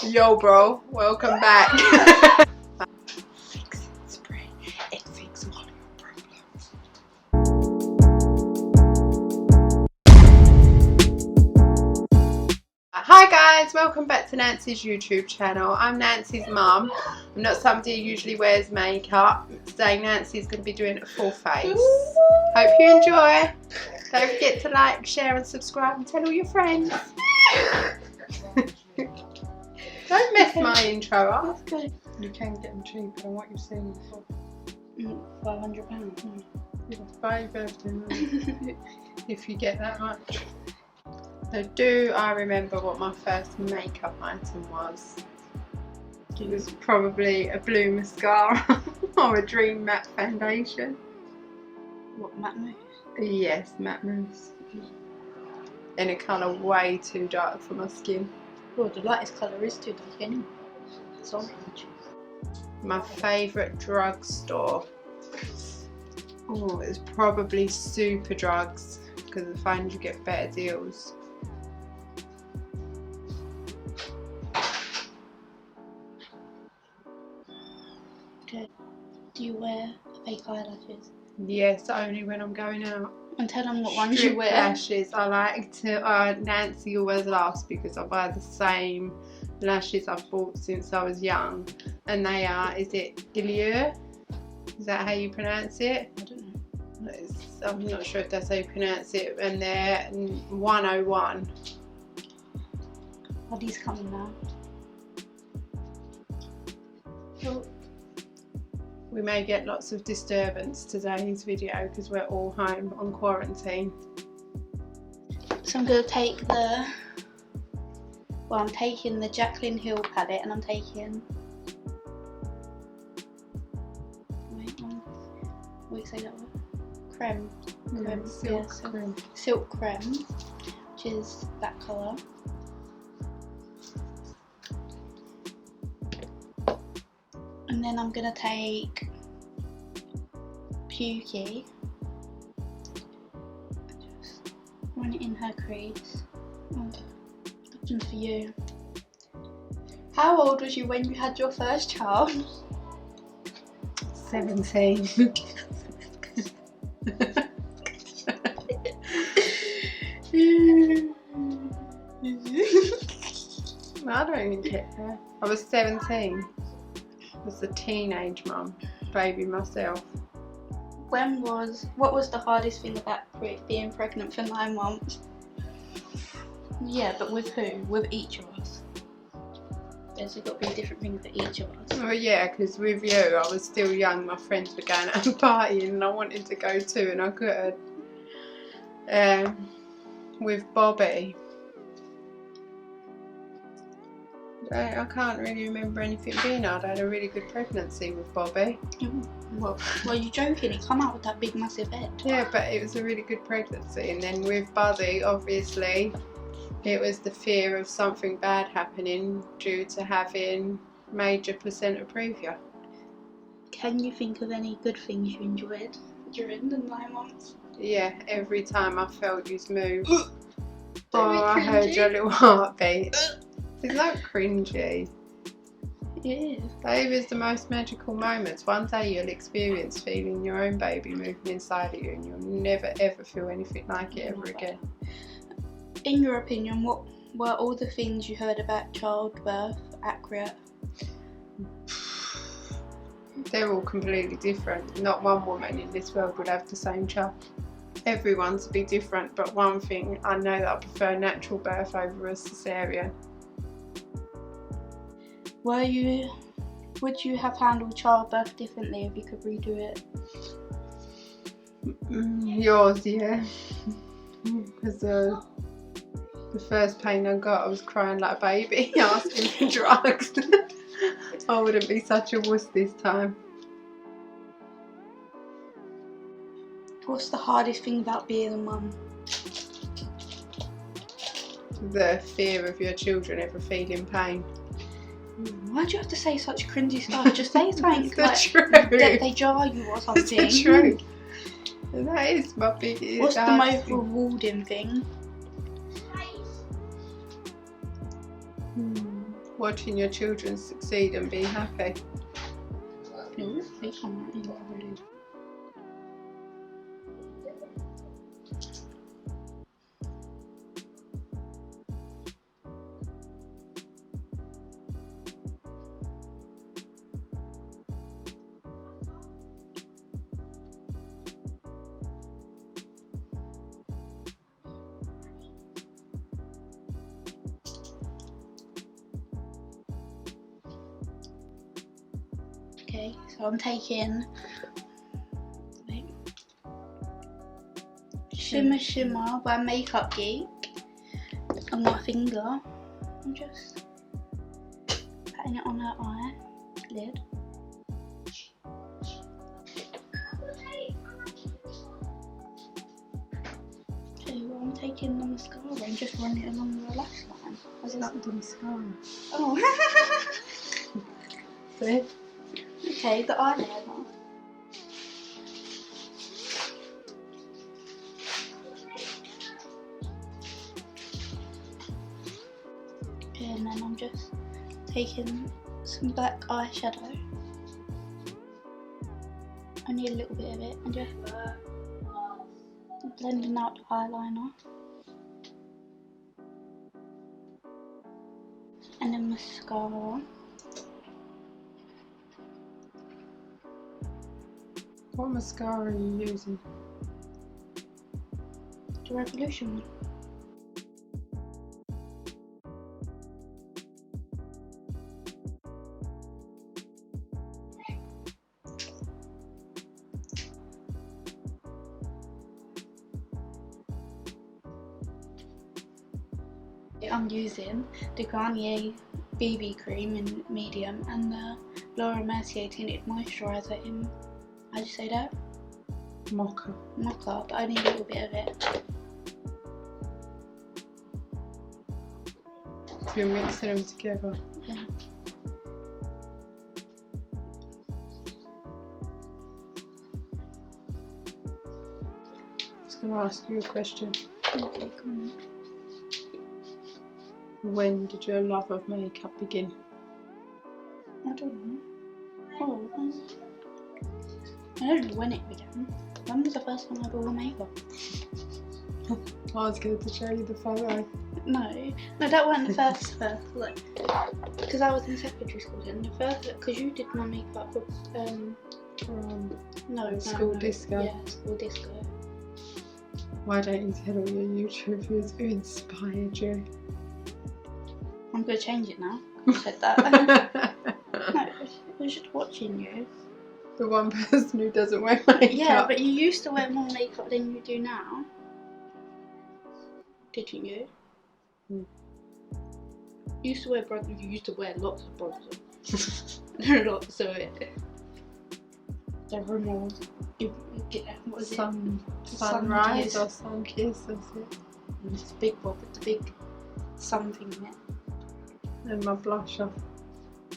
Yo, bro, welcome back. Fix it, spray. It fixes all your problems. Hi guys, welcome back to Nancey's YouTube channel. I'm Nancey's mum. I'm not somebody who usually wears makeup. Today Nancey's going to be doing a full face. Hope you enjoy. Don't forget to like, share and subscribe and tell all your friends. Don't mess my intro up. That's good. You can get them cheaper than what you've seen before. £500. Yeah, buy your birthday if you get that much. So do I remember what my first makeup item was? It was probably a blue mascara or a Dream Matte foundation. What, matte mousse? Yes, matte mousse. In a colour way too dark for my skin. Well, the lightest colour is too dark anyway. It's orange. My favourite drugstore. Oh, it's probably Super Drugs because I find you get better deals. Okay. Do you wear fake eyelashes? Yes, only when I'm going out. And tell them what ones you Strip wear. lashes. I like to. Nancey always laughs because I buy the same lashes I've bought since I was young, and they are. Is it matthieu? Is that how you pronounce it? I don't know. I'm not sure if that's how you pronounce it. And they're 101. Are these coming now? Oh. We may get lots of disturbance today's video because we're all home on quarantine. So I'm going to take the... Well, I'm taking the Jaclyn Hill palette and I'm taking... Wait, say that word? Creme. Creme. Silk creme. Silk creme, which is that colour. And then I'm going to take Pukey, just run it in her crease. Oh, nothing for you. How old was you when you had your first child? 17. I don't even care. I was 17. I was a teenage mum, baby myself. What was the hardest thing about being pregnant for 9 months? Yeah, but with who? With each of us. There's got to be a different thing for each of us. Oh yeah, because with you, I was still young. My friends were going out and partying, and I wanted to go too, and I couldn't. With Bobby, I can't really remember anything being hard. I had a really good pregnancy with Bobby. Well, are you joking? He come out with that big massive head. Yeah, but it was a really good pregnancy. And then with Buddy, obviously, it was the fear of something bad happening due to having major placenta previa. Can you think of any good things you enjoyed during the 9 months? Yeah, every time I felt you move, or I heard your little heartbeat. It's not cringy. Yeah. They was the most magical moments. One day you'll experience feeling your own baby moving inside of you, and you'll never ever feel anything like it ever again. In your opinion, what were all the things you heard about childbirth accurate? They're all completely different. Not one woman in this world would have the same child. Everyone's be different, but one thing, I know that I prefer natural birth over a cesarean. Would you have handled childbirth differently if you could redo it? Yours, yeah. Because the first pain I got, I was crying like a baby, asking for drugs. I wouldn't be such a wuss this time. What's the hardest thing about being a mum? The fear of your children ever feeling pain. Why'd you have to say such cringy stuff? Just say something It's the like truth. they jar you or something. It's the truth. That is my biggest. What's the most rewarding thing? watching your children succeed and be happy. No, they can't. Really. Okay, so I'm taking Shimmer Shimmer by Makeup Geek on my finger. I'm just patting it on her eye lid. Okay, well I'm taking the mascara and just running it along the lash line. That's not the mascara. Oh. See? Okay, the eyeliner. Okay, and then I'm just taking some black eyeshadow. Only a little bit of it, and just blending out the eyeliner. And then mascara. What mascara are you using? The Revolution one. I'm using the Garnier BB cream in medium and the Laura Mercier tinted moisturiser in, how'd you say that? Mocha. Mocha, but only a little bit of it. So you're mixing them together. Yeah. I was going to ask you a question. Okay, come on. When did your love of makeup begin? I don't know. Oh, I don't know when it began. When was the first time I ever wore makeup? I was going to show you the photo. No, that wasn't the first, like, because I was in secondary school then. The first, because you did my makeup for, School disco. Yeah, school disco. Why don't you tell all your YouTubers who inspired you? I'm going to change it now. I said that. No, I was just watching you. The one person who doesn't wear makeup. Yeah, but you used to wear more makeup than you do now. Didn't you? Mm. You used to wear bronzer. You used to wear lots of bronzer. Lots of it. The remote. What is it? Sunrise or sun kiss, that's it. And it's a big one with the big something in it. And my blusher.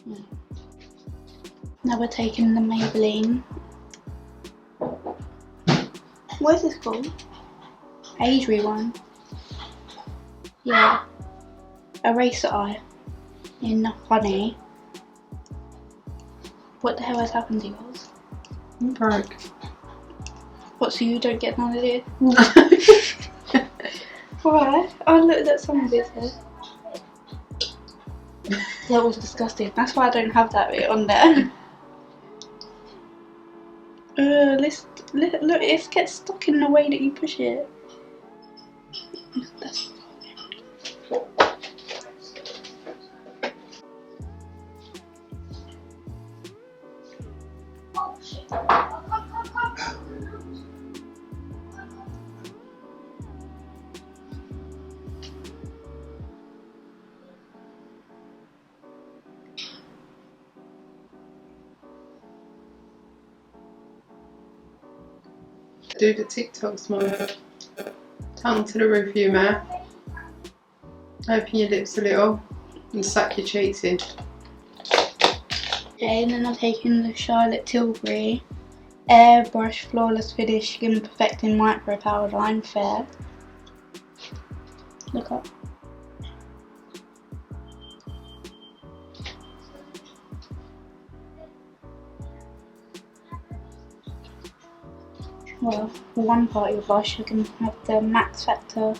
Yeah. Now we're taking the Maybelline. What is this called? Adri one. Yeah. Eraser eye. In honey. What the hell has happened to yours? I'm broke. What, so you don't get none of it? Why? Oh look, that's some of it there. That was disgusting. That's why I don't have that bit on there. Look, it gets stuck in the way that you push it. That's Do the TikToks, Mum. Tongue to the roof, you man. Open your lips a little and suck your cheeks in. okay, and then I'm taking the Charlotte Tilbury Airbrush Flawless Finish Skin Perfecting Micro Power Line Fair. Look up. well, for one part of your blush, you can have the Max Factor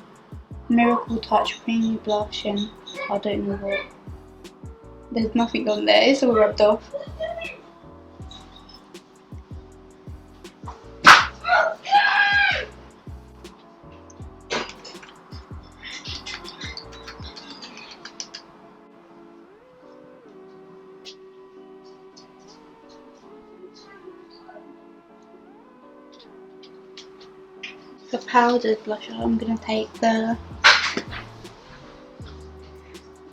Miracle Touch Creamy Blush, and I don't know what. There's nothing on there, it's all rubbed off. For powdered blusher, I'm going to take the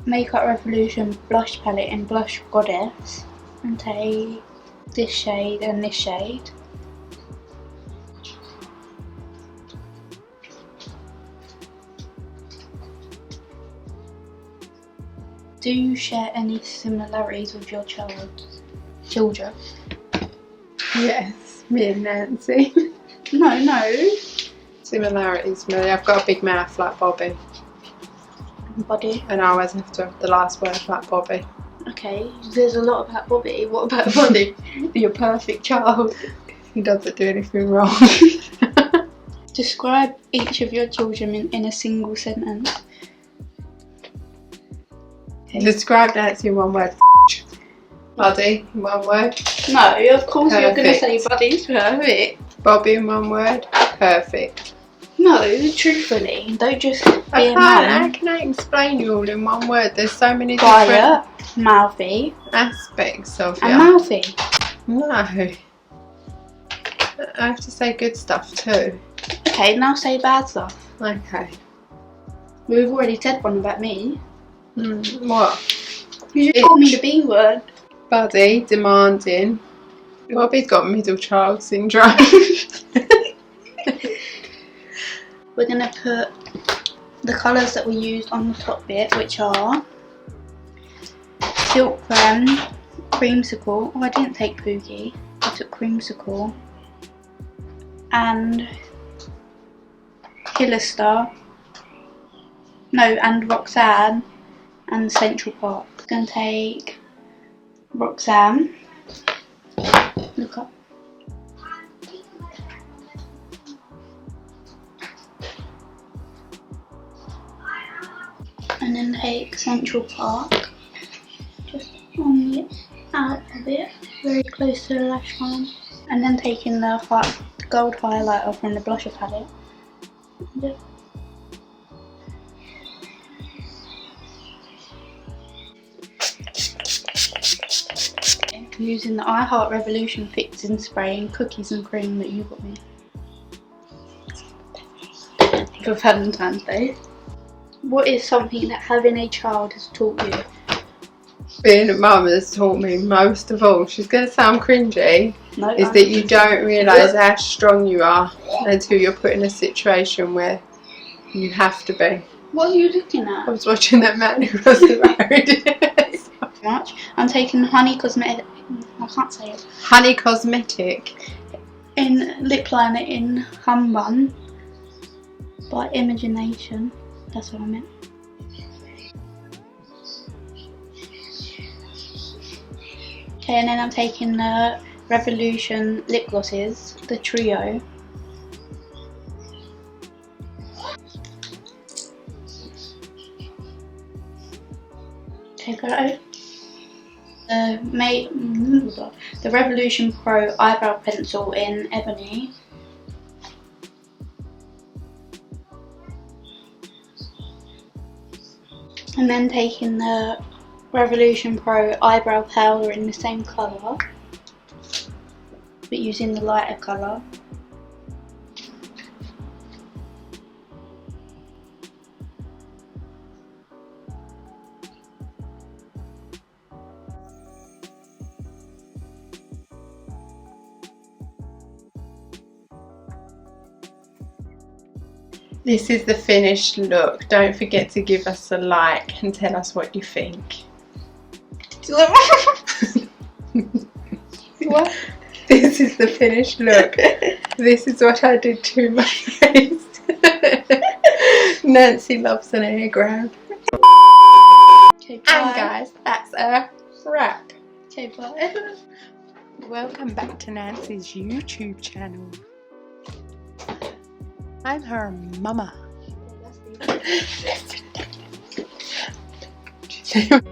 Makeup Revolution blush palette in Blush Goddess and take this shade and this shade. Do you share any similarities with your children? Yes, me and Nancy. No. Similarities, really. I've got a big mouth like Bobby. Body. And I always have to have the last word like Bobby. Okay, there's a lot about Bobby. What about Bobby? Your perfect child. He doesn't do anything wrong. Describe each of your children in a single sentence. Okay. Describe Nancy in one word. Buddy in one word. No, of course you're going to say Perfect. Buddy's perfect. Bobby in one word. Perfect. No, truthfully, don't just I be a can't. How man. can I explain you all in one word? There's so many Quiet, mouthy, different aspects of and you. mouthy. No. I have to say good stuff too. Okay, now say bad stuff. Okay. We've already said one about me. What? You just called me the B word. Buddy, demanding. Bobby's got middle child syndrome. We're going to put the colours that we used on the top bit, which are Silkworm, Creamsicle. Oh, I didn't take Poogie. I took Creamsicle. And Hillistar. No, and Roxanne. And Central Park. I'm going to take Roxanne. Look up. And then take Central Park, just on the out a bit, very close to the lash line. And then taking the gold highlighter from the blusher palette. Using the I Heart Revolution fixing spray and cookies and cream that you got me for Valentine's Day. What is something that having a child has taught you? Being a mum has taught me most of all, she's going to sound cringy, No, is that you don't realise how strong you are until you're put in a situation where you have to be. What are you looking at? I was watching that man who wasn't married. Much. I'm taking Honey Cosmetic. I can't say it. Honey Cosmetic. In lip liner in Hum Bun by Imagination. That's what I meant. Okay, and then I'm taking the Revolution lip glosses, the trio. Okay, go. The Revolution Pro eyebrow pencil in Ebony. And then taking the Revolution Pro eyebrow powder in the same colour, but using the lighter colour. This is the finished look. Don't forget to give us a like and tell us what you think. What? This is the finished look. This is what I did to my face. Nancy loves an air grab. Okay, bye. And guys, that's a wrap. Okay, bye. Welcome back to Nancy's YouTube channel. I'm her mama. That's the